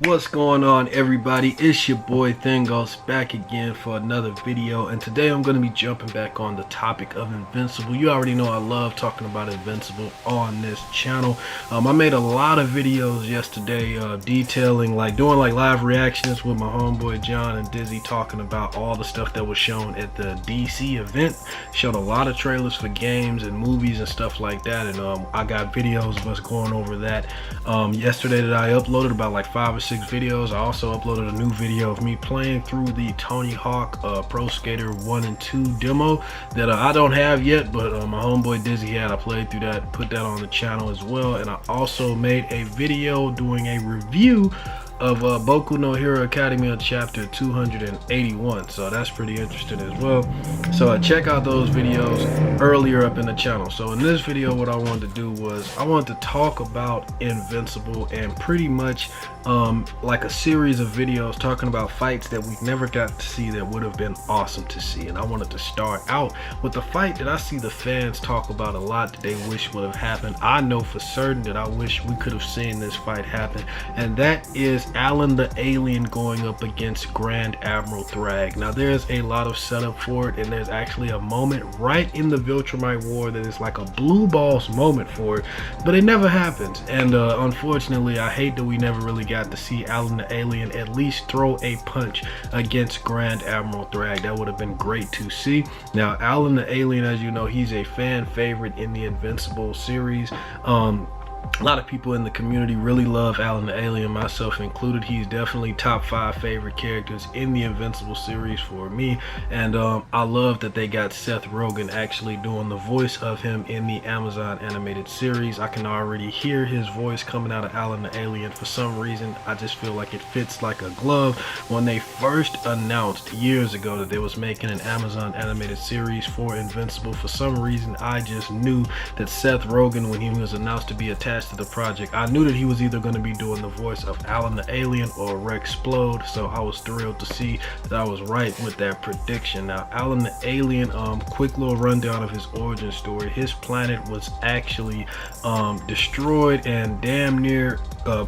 What's going on, everybody? It's your boy Thingos back again for another video, and today I'm going to be jumping back on the topic of Invincible. You already know I love talking about Invincible on this channel. I made a lot of videos yesterday detailing, doing live reactions with my homeboy John and Dizzy, talking about all the stuff that was shown at the DC event. Showed a lot of trailers for games and movies and stuff like that, and I got videos of us going over that yesterday that I uploaded, about like 5 or 6 videos. I also uploaded a new video of me playing through the Tony Hawk Pro Skater 1 and 2 demo that I don't have yet, but my homeboy Dizzy had. I played through that, put that on the channel as well, and I also made a video doing a review of Boku no Hero Academia chapter 281, so that's pretty interesting as well. So check out those videos earlier up in the channel. So in this video, what I wanted to do was I wanted to talk about Invincible, and pretty much like a series of videos talking about fights that we never got to see that would have been awesome to see. And I wanted to start out with the fight that I see the fans talk about a lot that they wish would have happened. I know for certain that I wish we could have seen this fight happen, and that is Alan the Alien going up against Grand Admiral Thragg. Now there's a lot of setup for it, and there's actually a moment right in the Viltrumite War that is like a blue balls moment for it, but it never happens. And unfortunately, I hate that we never really got to see Alan the Alien at least throw a punch against Grand Admiral Thragg. That would have been great to see. Now Alan the Alien, as you know, he's a fan favorite in the Invincible series. A lot of people in the community really love Alan the Alien, myself included. He's definitely top 5 favorite characters in the Invincible series for me, and I love that they got Seth Rogen actually doing the voice of him in the Amazon animated series. I can already hear his voice coming out of Alan the Alien. For some reason, I just feel like it fits like a glove. When they first announced years ago that they was making an Amazon animated series for Invincible, for some reason I just knew that Seth Rogen, when he was announced to be attached to the project, I knew that he was either going to be doing the voice of Alan the Alien or Rexplode. So I was thrilled to see that I was right with that prediction. Now Alan the Alien, quick little rundown of his origin story. His planet was actually destroyed and damn near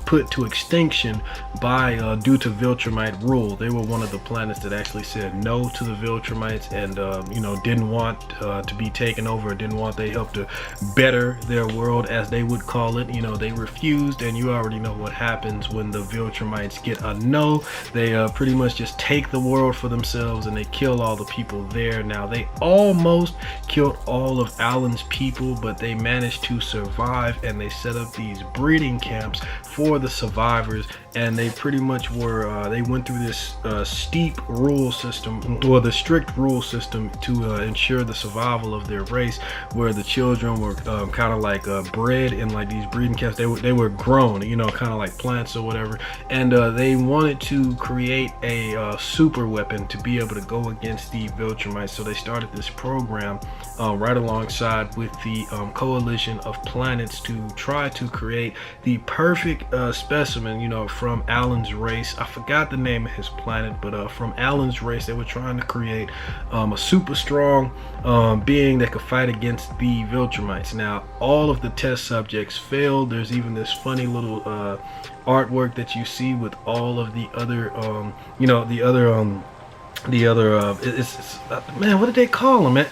put to extinction by due to Viltrumite rule. They were one of the planets that actually said no to the Viltrumites, and you know, didn't want to be taken over, didn't want they help to better their world, as they would call it. You know, they refused, and you already know what happens when the Viltrumites get a no. They pretty much just take the world for themselves, and they kill all the people there. Now they almost killed all of Alan's people, but they managed to survive, and they set up these breeding camps for the survivors, and they pretty much were they went through this steep rule system, or the strict rule system, to ensure the survival of their race, where the children were kind of like bred in like these breeding camps. They were grown, you know, kind of like plants or whatever, and they wanted to create a super weapon to be able to go against the Viltrumites. So they started this program right alongside with the coalition of planets to try to create the perfect specimen, you know, from Alan's race. I forgot the name of his planet, but from Alan's race, they were trying to create a super strong being that could fight against the Viltrumites. Now all of the test subjects failed. There's even this funny little artwork that you see with all of the other you know, the other it's man, what did they call them, man?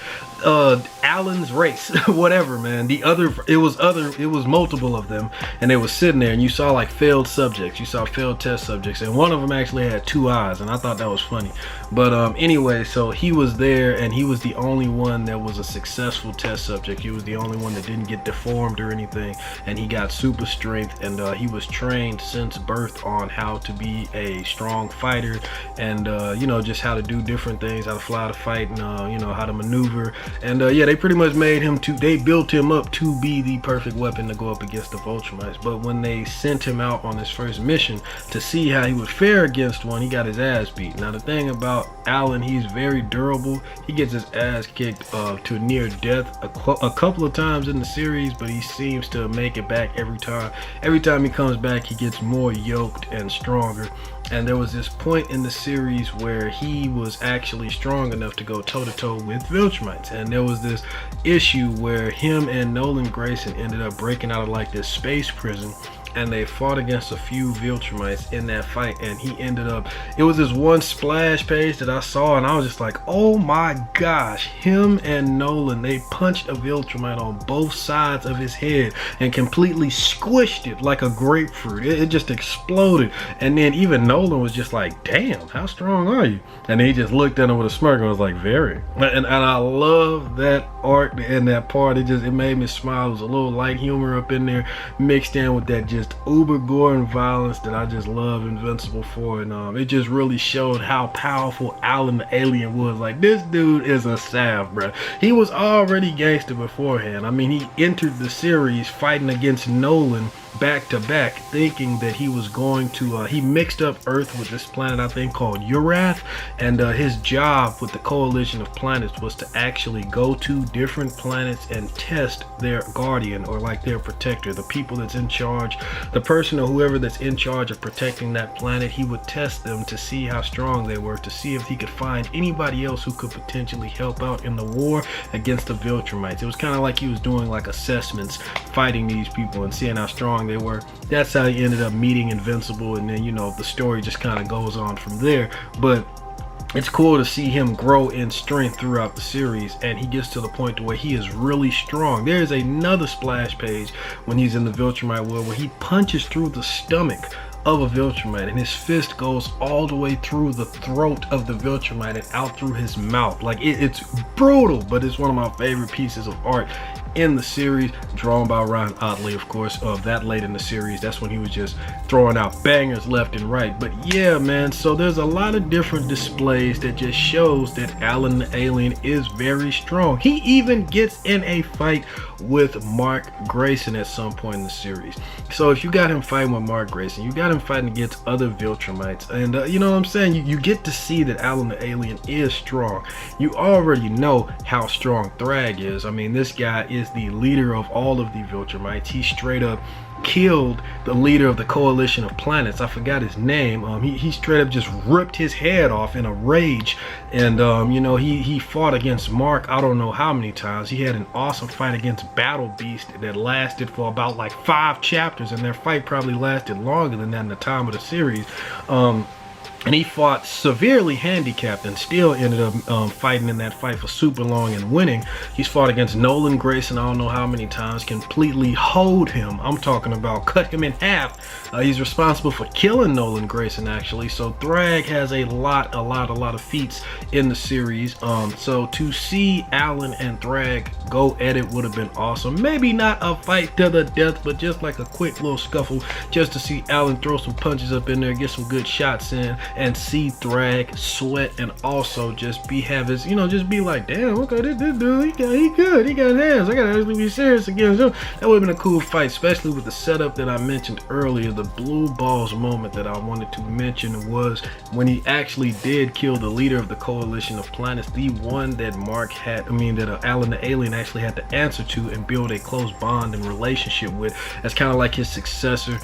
Alan's race whatever, man. It was multiple of them, and they were sitting there, and you saw like failed subjects, you saw failed test subjects, and one of them actually had 2 eyes, and I thought that was funny. But anyway, so he was there, and he was the only one that was a successful test subject. He was the only one that didn't get deformed or anything, and he got super strength, and he was trained since birth on how to be a strong fighter, and you know, just how to do different things, how to fly to fight, and you know, how to maneuver. And yeah, they pretty much made him they built him up to be the perfect weapon to go up against the Viltrumites. But when they sent him out on his first mission to see how he would fare against one, he got his ass beat. Now the thing about Alan, he's very durable. He gets his ass kicked to near death a couple of times in the series, but he seems to make it back every time. Every time he comes back, he gets more yoked and stronger. And there was this point in the series where he was actually strong enough to go toe-to-toe with Viltrumites, and there was this issue where him and Nolan Grayson ended up breaking out of like this space prison and they fought against a few Viltrumites in that fight, and he ended up, it was this one splash page that I saw, and I was just like, oh my gosh, him and Nolan, they punched a Viltrumite on both sides of his head and completely squished it like a grapefruit. It just exploded. And then even Nolan was just like, damn, how strong are you? And he just looked at him with a smirk and was like, very. And I love that art and that part. It made me smile. It was a little light humor up in there mixed in with that just uber gore and violence that I just love Invincible for. And it just really showed how powerful Alan the Alien was. Like, this dude is a sav, bro. He was already gangster beforehand. I mean, he entered the series fighting against Nolan back to back, thinking that he was going to he mixed up Earth with this planet I think called Urath, and his job with the coalition of planets was to actually go to different planets and test their guardian, or like their protector, the people that's in charge, the person or whoever that's in charge of protecting that planet. He would test them to see how strong they were, to see if he could find anybody else who could potentially help out in the war against the Viltrumites. It was kind of like he was doing like assessments, fighting these people and seeing how strong they were. That's how he ended up meeting Invincible, and then, you know, the story just kind of goes on from there. But it's cool to see him grow in strength throughout the series, and he gets to the point to where he is really strong. There's another splash page when he's in the Viltrumite world where he punches through the stomach of a Viltrumite, and his fist goes all the way through the throat of the Viltrumite and out through his mouth. Like, it's brutal, but it's one of my favorite pieces of art in the series, drawn by Ryan Ottley, of course. That late in the series, that's when he was just throwing out bangers left and right. But yeah, man, so there's a lot of different displays that just shows that Alan the Alien is very strong. He even gets in a fight with Mark Grayson at some point in the series. So if you got him fighting with Mark Grayson, you got him fighting against other Viltrumites, and you know what I'm saying, you get to see that Alan the Alien is strong. You already know how strong Thragg is. I mean, this guy is the leader of all of the Viltrumites. He straight up killed the leader of the coalition of planets. I forgot his name. He straight up just ripped his head off in a rage. And you know, he fought against Mark I don't know how many times. He had an awesome fight against Battle Beast that lasted for about like 5 chapters, and their fight probably lasted longer than that in the time of the series. And he fought severely handicapped and still ended up fighting in that fight for super long and winning. He's fought against Nolan Grayson I don't know how many times, completely hoed him. I'm talking about cut him in half. He's responsible for killing Nolan Grayson, actually. So Thragg has a lot of feats in the series. So to see Alan and Thragg go at it would have been awesome. Maybe not a fight to the death, but just like a quick little scuffle, just to see Alan throw some punches up in there, get some good shots in, and see Thragg sweat, and also just have his, you know, just be like, damn, okay, this dude, he good, he got hands, I gotta actually be serious against him. That would have been a cool fight, especially with the setup that I mentioned earlier. The blue balls moment that I wanted to mention was when he actually did kill the leader of the coalition of planets, the one that Alan the Alien actually had to answer to and build a close bond and relationship with, as kind of like his successor.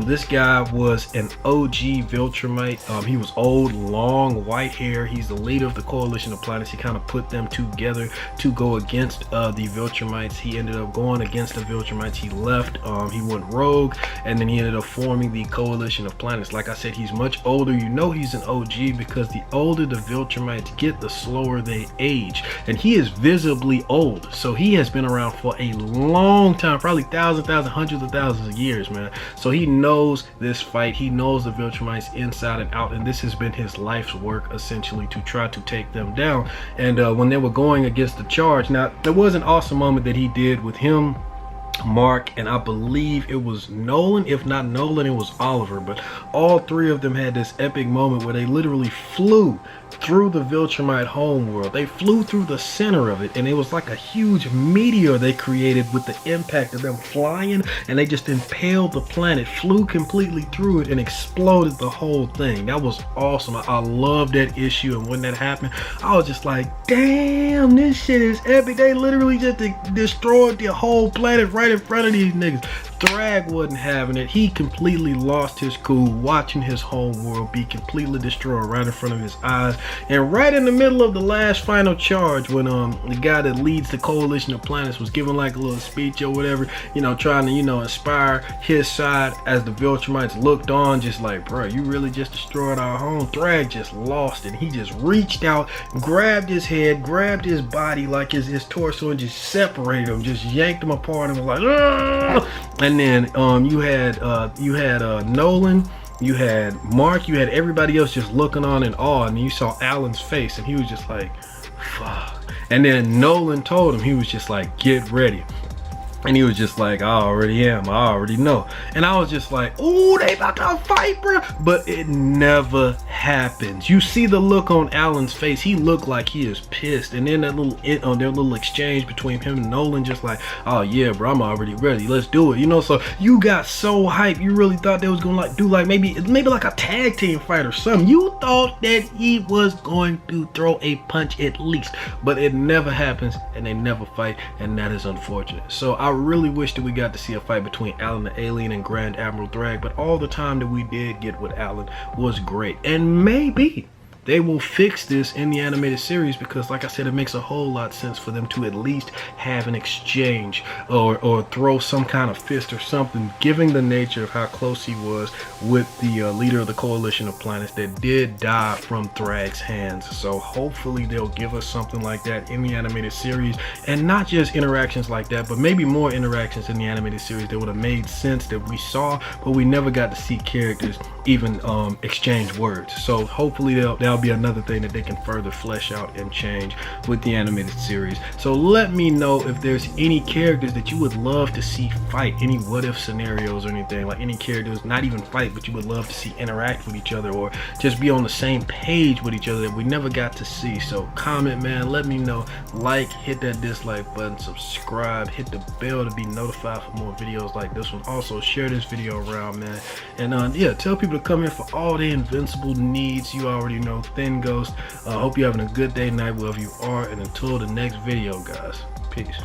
This guy was an OG Viltrumite. He was old, long, white hair. He's the leader of the coalition of planets. He kind of put them together to go against the Viltrumites. He ended up going against the Viltrumites. He left. He went rogue, and then he ended up forming the coalition of planets. Like I said, he's much older. You know he's an OG because the older the Viltrumites get, the slower they age. And he is visibly old. So he has been around for a long time, probably hundreds of thousands of years, man. So he knows this fight. He knows the Viltrumites inside and out, and this has been his life's work, essentially, to try to take them down. And when they were going against the charge, now there was an awesome moment that he did with him, Mark, and I believe it was Nolan. If not Nolan, it was Oliver. But all three of them had this epic moment where they literally flew through the Viltrumite homeworld. They flew through the center of it, and it was like a huge meteor they created with the impact of them flying, and they just impaled the planet, flew completely through it, and exploded the whole thing. That was awesome. I love that issue, and when that happened, I was just like, damn, this shit is epic. They literally just destroyed the whole planet right in front of these niggas. Thragg wasn't having it. He completely lost his cool, watching his whole world be completely destroyed right in front of his eyes. And right in the middle of the last final charge, when the guy that leads the coalition of planets was giving like a little speech or whatever, you know, trying to, you know, inspire his side, as the Viltrumites looked on, just like, bro, you really just destroyed our home. Thragg just lost it. He just reached out, grabbed his head, grabbed his body, like his torso, and just separated him, just yanked him apart, and was like, "Argh!" And then you had Nolan, you had Mark, you had everybody else just looking on in awe, and you saw Alan's face, and he was just like, fuck. And then Nolan told him, he was just like, get ready. And he was just like, I already am, I already know. And I was just like, ooh, they about to fight, bro. But it never happens. You see the look on Alan's face. He looked like he is pissed. And then that little exchange between him and Nolan, just like, oh yeah, bro, I'm already ready. Let's do it. You know, so you got so hyped. You really thought they was gonna like do like maybe like a tag team fight or something. You thought that he was going to throw a punch at least. But it never happens, and they never fight, and that is unfortunate. So I really wish that we got to see a fight between Alan the Alien and Grand Admiral Thragg, but all the time that we did get with Alan was great. And maybe they will fix this in the animated series, because like I said, it makes a whole lot of sense for them to at least have an exchange or throw some kind of fist or something, given the nature of how close he was with the leader of the coalition of planets that did die from Thragg's hands. So hopefully they'll give us something like that in the animated series, and not just interactions like that, but maybe more interactions in the animated series that would have made sense, that we saw but we never got to see characters even exchange words. So hopefully that'll be another thing that they can further flesh out and change with the animated series. So let me know if there's any characters that you would love to see fight, any what if scenarios or anything, like any characters, not even fight, but you would love to see interact with each other or just be on the same page with each other that we never got to see. So comment, man, let me know. Like, hit that dislike button, subscribe, hit the bell to be notified for more videos like this one. Also share this video around, man, and yeah, tell people to come here for all the Invincible needs. You already know. Thin Ghost. Hope you're having a good day, night, wherever you are, and until the next video, guys, peace.